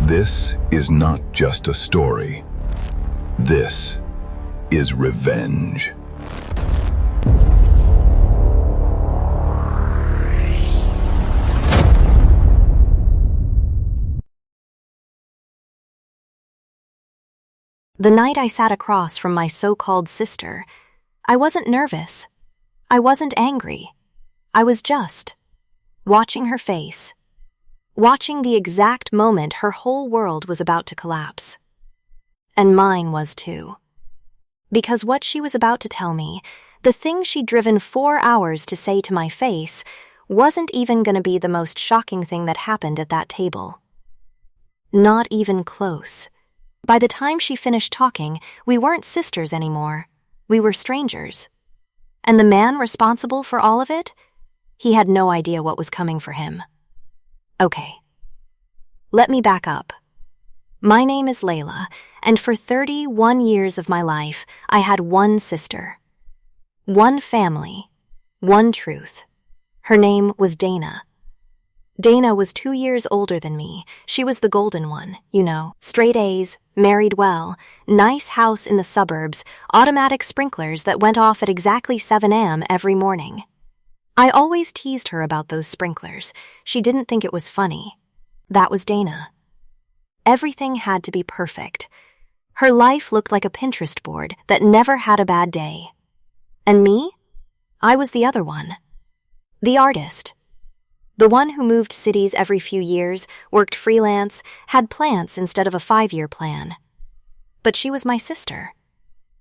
This is not just a story. This is revenge. The night I sat across from my so-called sister, I wasn't nervous. I wasn't angry. I was just watching her face, watching the exact moment her whole world was about to collapse. And mine was too. Because what she was about to tell me, the thing she'd driven 4 hours to say to my face, wasn't even going to be the most shocking thing that happened at that table. Not even close. By the time she finished talking, we weren't sisters anymore. We were strangers. And the man responsible for all of it? He had no idea what was coming for him. Okay. Let me back up. My name is Layla, and for 31 years of my life, I had one sister. One family. One truth. Her name was Dana. Dana was 2 years older than me. She was the golden one, straight A's, married well, nice house in the suburbs, automatic sprinklers that went off at exactly 7 a.m. every morning. I always teased her about those sprinklers. She didn't think it was funny. That was Dana. Everything had to be perfect. Her life looked like a Pinterest board that never had a bad day. And me? I was the other one. The artist. The one who moved cities every few years, worked freelance, had plants instead of a 5-year plan. But she was my sister.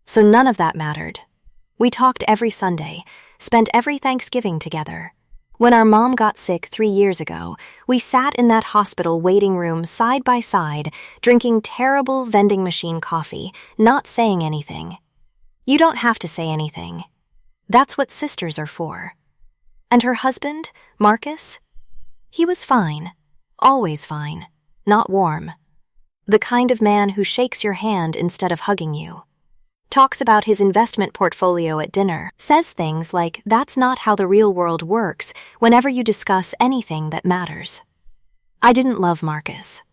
So none of that mattered. We talked every Sunday, spent every Thanksgiving together. When our mom got sick 3 years ago, we sat in that hospital waiting room side by side, drinking terrible vending machine coffee, not saying anything. You don't have to say anything. That's what sisters are for. And her husband, Marcus? He was fine, always fine, not warm. The kind of man who shakes your hand instead of hugging you. Talks about his investment portfolio at dinner, says things like that's not how the real world works whenever you discuss anything that matters. I didn't love Marcus.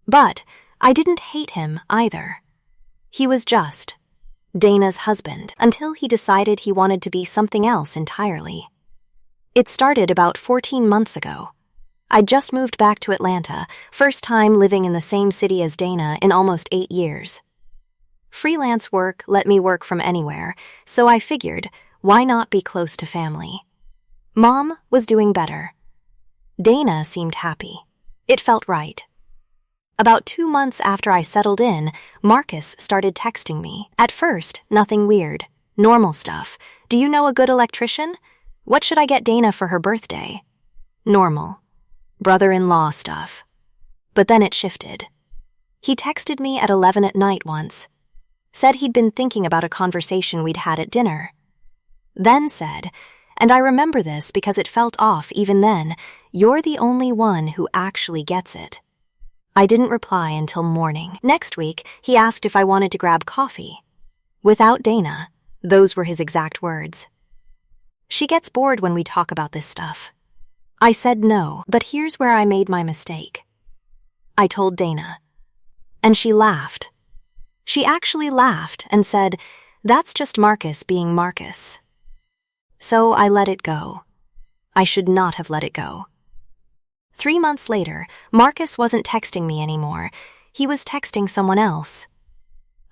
But I didn't hate him either. He was just Dana's husband until he decided he wanted to be something else entirely. It started about 14 months ago. I'd just moved back to Atlanta, first time living in the same city as Dana in almost 8 years. Freelance work let me work from anywhere, so I figured, why not be close to family? Mom was doing better. Dana seemed happy. It felt right. About 2 months after I settled in, Marcus started texting me. At first, nothing weird. Normal stuff. Do you know a good electrician? What should I get Dana for her birthday? Normal. Brother-in-law stuff. But then it shifted. He texted me at 11 at night once. Said he'd been thinking about a conversation we'd had at dinner. Then said, and I remember this because it felt off even then, you're the only one who actually gets it. I didn't reply until morning. Next week, he asked if I wanted to grab coffee. Without Dana, those were his exact words. She gets bored when we talk about this stuff. I said no, but here's where I made my mistake. I told Dana. And she laughed. She actually laughed and said, that's just Marcus being Marcus. So I let it go. I should not have let it go. 3 months later, Marcus wasn't texting me anymore. He was texting someone else.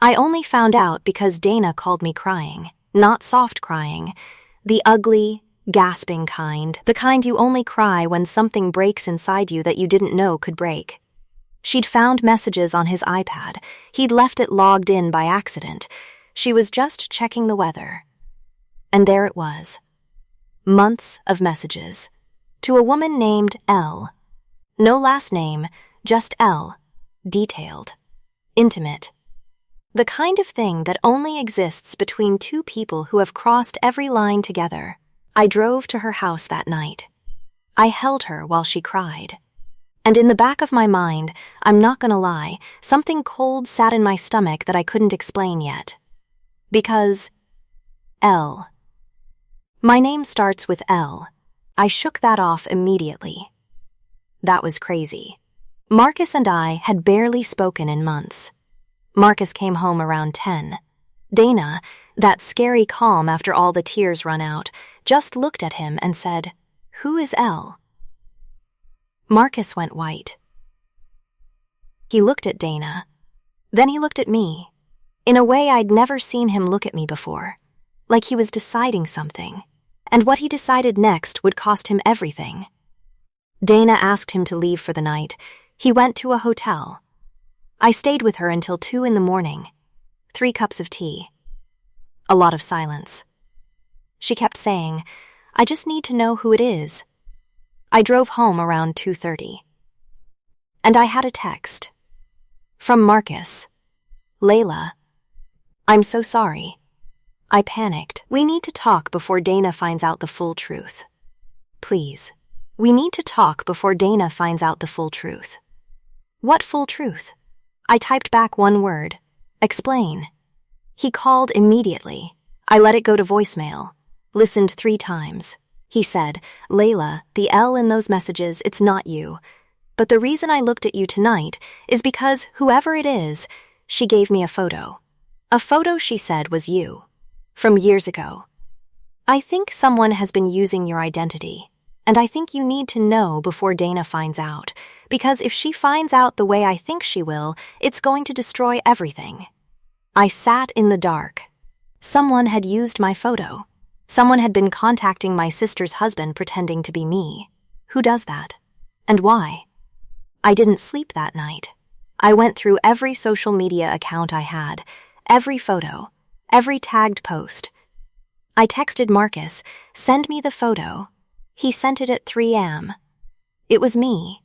I only found out because Dana called me crying, not soft crying. The ugly, gasping kind, the kind you only cry when something breaks inside you that you didn't know could break. She'd found messages on his iPad. He'd left it logged in by accident. She was just checking the weather. And there it was. Months of messages. To a woman named L. No last name, just L. Detailed. Intimate. The kind of thing that only exists between two people who have crossed every line together. I drove to her house that night. I held her while she cried. And in the back of my mind, I'm not gonna lie, something cold sat in my stomach that I couldn't explain yet. Because L. My name starts with L. I shook that off immediately. That was crazy. Marcus and I had barely spoken in months. Marcus came home around 10. Dana, that scary calm after all the tears run out, just looked at him and said, "Who is Elle?" Marcus went white. He looked at Dana. Then he looked at me. In a way I'd never seen him look at me before, like he was deciding something, and what he decided next would cost him everything. Dana asked him to leave for the night. He went to a hotel. I stayed with her until 2 in the morning. 3 cups of tea. A lot of silence. She kept saying, "I just need to know who it is." I drove home around 2:30. And I had a text. From Marcus. "Layla, I'm so sorry. I panicked. We need to talk before Dana finds out the full truth. Please. We need to talk before Dana finds out the full truth." What full truth? I typed back one word. Explain. He called immediately. I let it go to voicemail. Listened 3 times. He said, "Layla, the L in those messages, it's not you. But the reason I looked at you tonight is because whoever it is, she gave me a photo. A photo she said was you. From years ago. I think someone has been using your identity, and I think you need to know before Dana finds out, because if she finds out the way I think she will, it's going to destroy everything." I sat in the dark. Someone had used my photo. Someone had been contacting my sister's husband pretending to be me. Who does that? And why? I didn't sleep that night. I went through every social media account I had, every photo, every tagged post. I texted Marcus, "Send me the photo." He sent it at 3 a.m. It was me.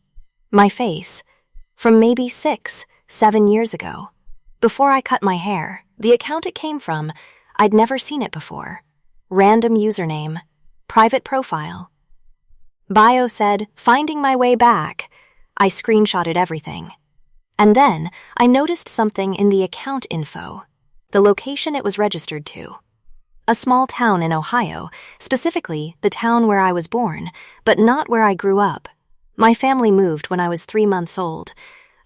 My face. From maybe 6, 7 years ago. Before I cut my hair, the account it came from, I'd never seen it before. Random username. Private profile. Bio said, "Finding my way back." I screenshotted everything. And then I noticed something in the account info. The location it was registered to. A small town in Ohio, specifically the town where I was born, but not where I grew up. My family moved when I was 3 months old.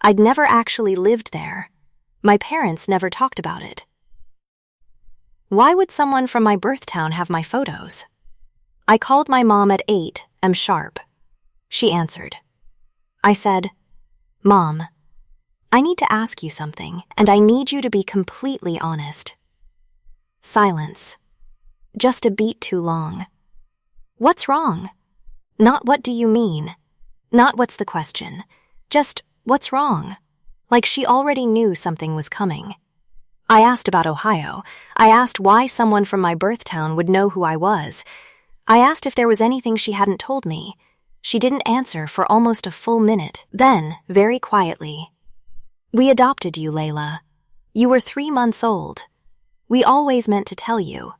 I'd never actually lived there. My parents never talked about it. Why would someone from my birth town have my photos? I called my mom at 8 am sharp. She answered. I said, "Mom, I need to ask you something, and I need you to be completely honest." Silence. Just a beat too long. What's wrong? Not what do you mean? Not what's the question. Just what's wrong? Like she already knew something was coming. I asked about Ohio. I asked why someone from my birth town would know who I was. I asked if there was anything she hadn't told me. She didn't answer for almost a full minute. Then, very quietly, "We adopted you, Layla. You were 3 months old. We always meant to tell you.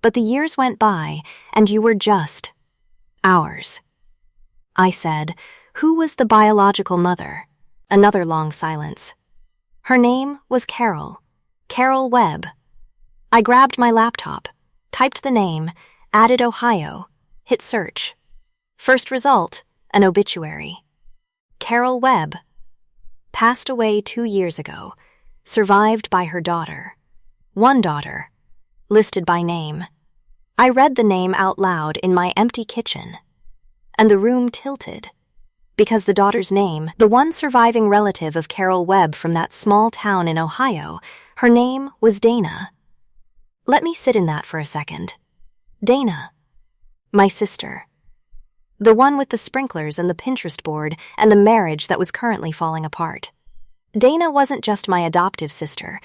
But the years went by, and you were just ours." I said, "Who was the biological mother?" Another long silence. Her name was Carol. Carol Webb. I grabbed my laptop, typed the name, added Ohio, hit search. First result, an obituary. Carol Webb. Passed away 2 years ago, survived by her daughter. One daughter, listed by name. I read the name out loud in my empty kitchen, and the room tilted. Because the daughter's name, the one surviving relative of Carol Webb from that small town in Ohio, her name was Dana. Let me sit in that for a second. Dana. My sister. The one with the sprinklers and the Pinterest board and the marriage that was currently falling apart. Dana wasn't just my adoptive sister.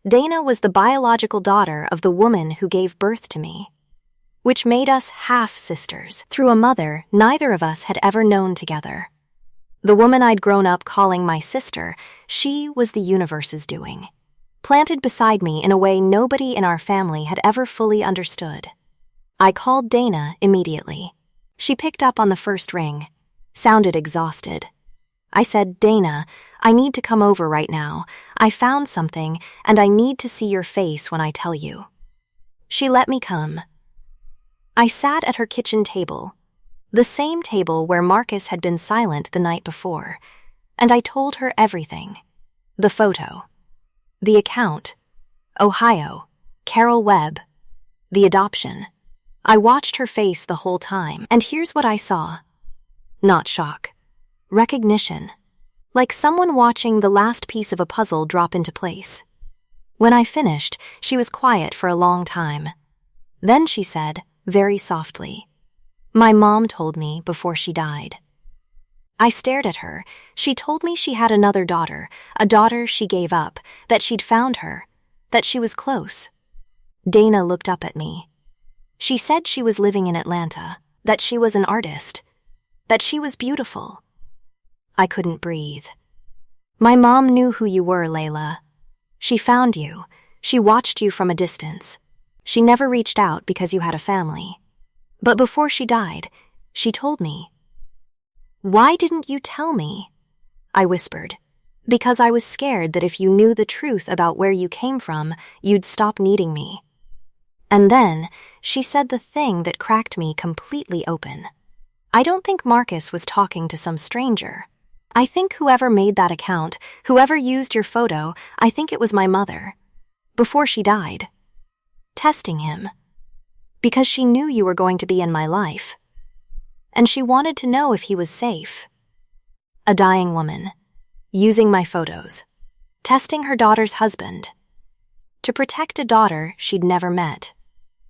Dana was the biological daughter of the woman who gave birth to me, which made us half-sisters through a mother neither of us had ever known together. The woman I'd grown up calling my sister, she was the universe's doing, planted beside me in a way nobody in our family had ever fully understood. I called Dana immediately. She picked up on the first ring, sounded exhausted. I said, "Dana, I need to come over right now. I found something, and I need to see your face when I tell you." She let me come. I sat at her kitchen table, the same table where Marcus had been silent the night before. And I told her everything. The photo. The account. Ohio. Carol Webb. The adoption. I watched her face the whole time, and here's what I saw. Not shock. Recognition. Like someone watching the last piece of a puzzle drop into place. When I finished, she was quiet for a long time. Then she said, very softly, "My mom told me before she died." I stared at her. She told me she had another daughter, a daughter she gave up, that she'd found her, that she was close. Dana looked up at me. She said she was living in Atlanta, that she was an artist, that she was beautiful. I couldn't breathe. "My mom knew who you were, Layla. She found you. She watched you from a distance. She never reached out because you had a family. But before she died, she told me." "Why didn't you tell me?" I whispered. "Because I was scared that if you knew the truth about where you came from, you'd stop needing me." And then she said the thing that cracked me completely open. "I don't think Marcus was talking to some stranger. I think whoever made that account, whoever used your photo, I think it was my mother. Before she died. Testing him. Because she knew you were going to be in my life. And she wanted to know if he was safe." A dying woman. Using my photos. Testing her daughter's husband. To protect a daughter she'd never met,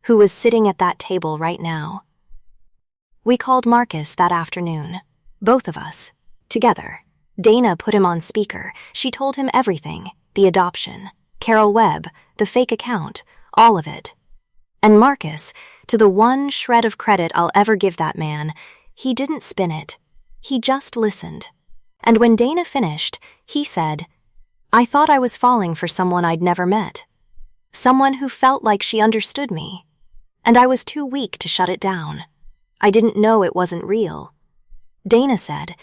who was sitting at that table right now. We called Marcus that afternoon. Both of us. Together. Dana put him on speaker. She told him everything. The adoption. Carol Webb. The fake account. All of it. And Marcus, to the one shred of credit I'll ever give that man, he didn't spin it. He just listened. And when Dana finished, he said, "I thought I was falling for someone I'd never met. Someone who felt like she understood me. And I was too weak to shut it down. I didn't know it wasn't real." Dana said,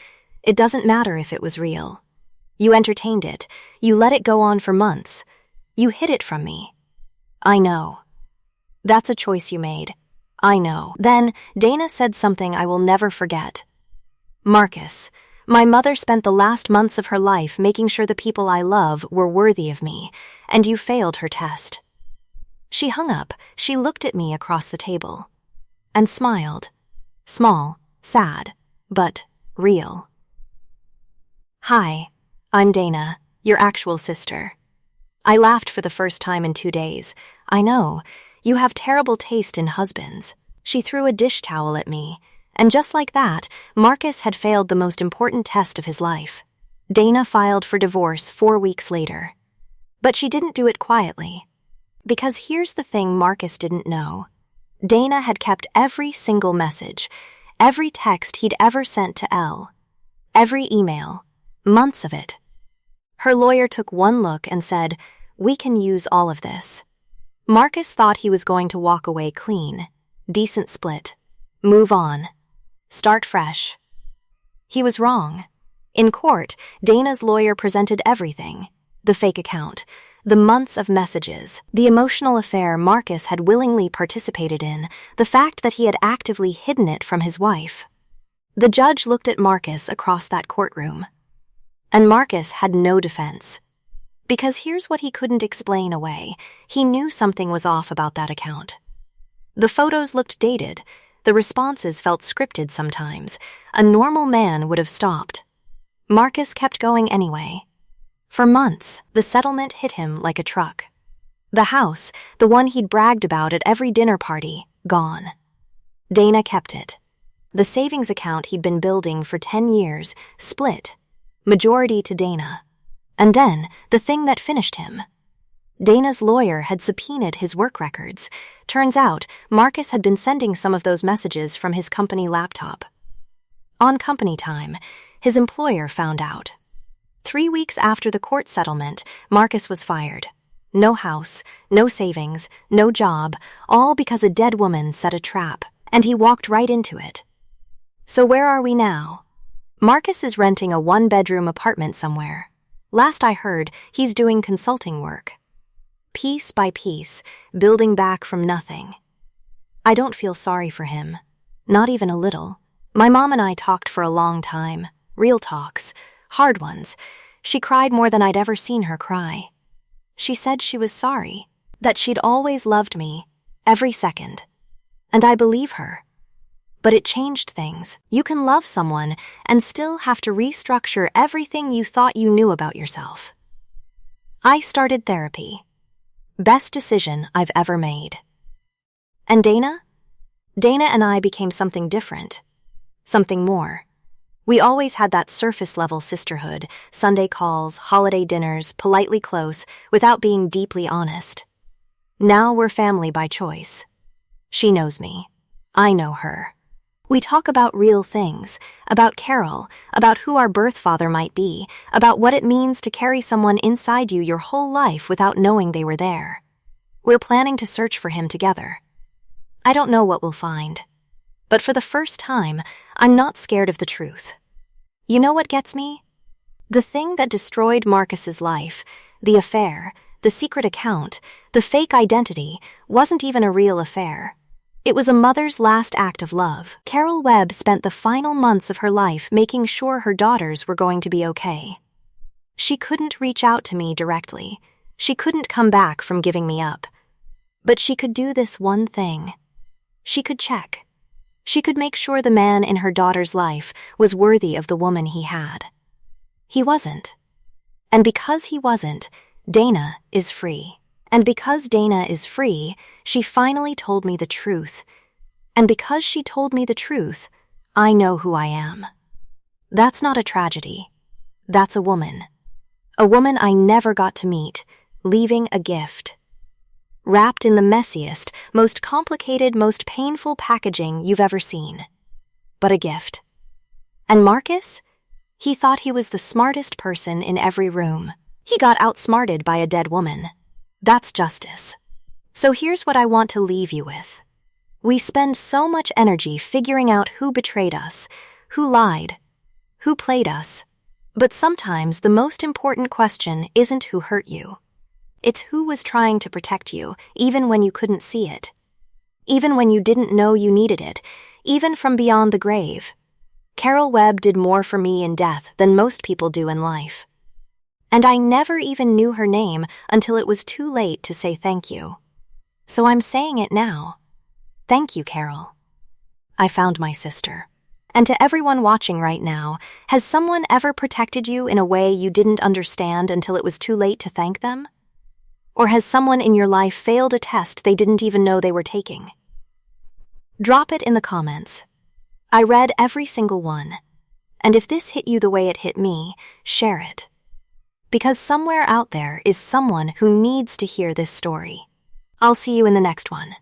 "It doesn't matter if it was real. You entertained it. You let it go on for months. You hid it from me. I know. That's a choice you made. I know." Then Dana said something I will never forget. "Marcus, my mother spent the last months of her life making sure the people I love were worthy of me, and you failed her test." She hung up. She looked at me across the table. And smiled. Small, sad, but real. "Hi, I'm Dana, your actual sister." I laughed for the first time in 2 days. "I know. You have terrible taste in husbands." She threw a dish towel at me, and just like that, Marcus had failed the most important test of his life. Dana filed for divorce 4 weeks later. But she didn't do it quietly. Because here's the thing Marcus didn't know. Dana had kept every single message, every text he'd ever sent to Elle, every email, months of it. Her lawyer took one look and said, "We can use all of this." Marcus thought he was going to walk away clean, decent split, move on, start fresh. He was wrong. In court, Dana's lawyer presented everything: the fake account, the months of messages, the emotional affair Marcus had willingly participated in, the fact that he had actively hidden it from his wife. The judge looked at Marcus across that courtroom. And Marcus had no defense. Because here's what he couldn't explain away. He knew something was off about that account. The photos looked dated. The responses felt scripted sometimes. A normal man would have stopped. Marcus kept going anyway. For months, the settlement hit him like a truck. The house, the one he'd bragged about at every dinner party, gone. Dana kept it. The savings account he'd been building for 10 years, split. Majority to Dana. And then, the thing that finished him. Dana's lawyer had subpoenaed his work records. Turns out, Marcus had been sending some of those messages from his company laptop. On company time, his employer found out. 3 weeks after the court settlement, Marcus was fired. No house, no savings, no job, all because a dead woman set a trap, and he walked right into it. So where are we now? Marcus is renting a 1-bedroom apartment somewhere. Last I heard, he's doing consulting work. Piece by piece, building back from nothing. I don't feel sorry for him. Not even a little. My mom and I talked for a long time. Real talks. hard ones. She cried more than I'd ever seen her cry. She said she was sorry, that she'd always loved me, every second. And I believe her. But it changed things. You can love someone and still have to restructure everything you thought you knew about yourself. I started therapy. Best decision I've ever made. And Dana? Dana and I became something different. Something more. We always had that surface-level sisterhood, Sunday calls, holiday dinners, politely close, without being deeply honest. Now we're family by choice. She knows me. I know her. We talk about real things, about Carol, about who our birth father might be, about what it means to carry someone inside you your whole life without knowing they were there. We're planning to search for him together. I don't know what we'll find. But for the first time, I'm not scared of the truth. You know what gets me? The thing that destroyed Marcus's life, the affair, the secret account, the fake identity, wasn't even a real affair. It was a mother's last act of love. Carol Webb spent the final months of her life making sure her daughters were going to be okay. She couldn't reach out to me directly. She couldn't come back from giving me up. But she could do this one thing. She could check. She could make sure the man in her daughter's life was worthy of the woman he had. He wasn't. And because he wasn't, Dana is free. And because Dana is free, she finally told me the truth. And because she told me the truth, I know who I am. That's not a tragedy. That's a woman. A woman I never got to meet, leaving a gift. Wrapped in the messiest, most complicated, most painful packaging you've ever seen. But a gift. And Marcus? He thought he was the smartest person in every room. He got outsmarted by a dead woman. That's justice. So here's what I want to leave you with. We spend so much energy figuring out who betrayed us, who lied, who played us. But sometimes the most important question isn't who hurt you. It's who was trying to protect you, even when you couldn't see it. Even when you didn't know you needed it, even from beyond the grave. Carol Webb did more for me in death than most people do in life. And I never even knew her name until it was too late to say thank you. So I'm saying it now. Thank you, Carol. I found my sister. And to everyone watching right now, has someone ever protected you in a way you didn't understand until it was too late to thank them? Or has someone in your life failed a test they didn't even know they were taking? Drop it in the comments. I read every single one. And if this hit you the way it hit me, share it. Because somewhere out there is someone who needs to hear this story. I'll see you in the next one.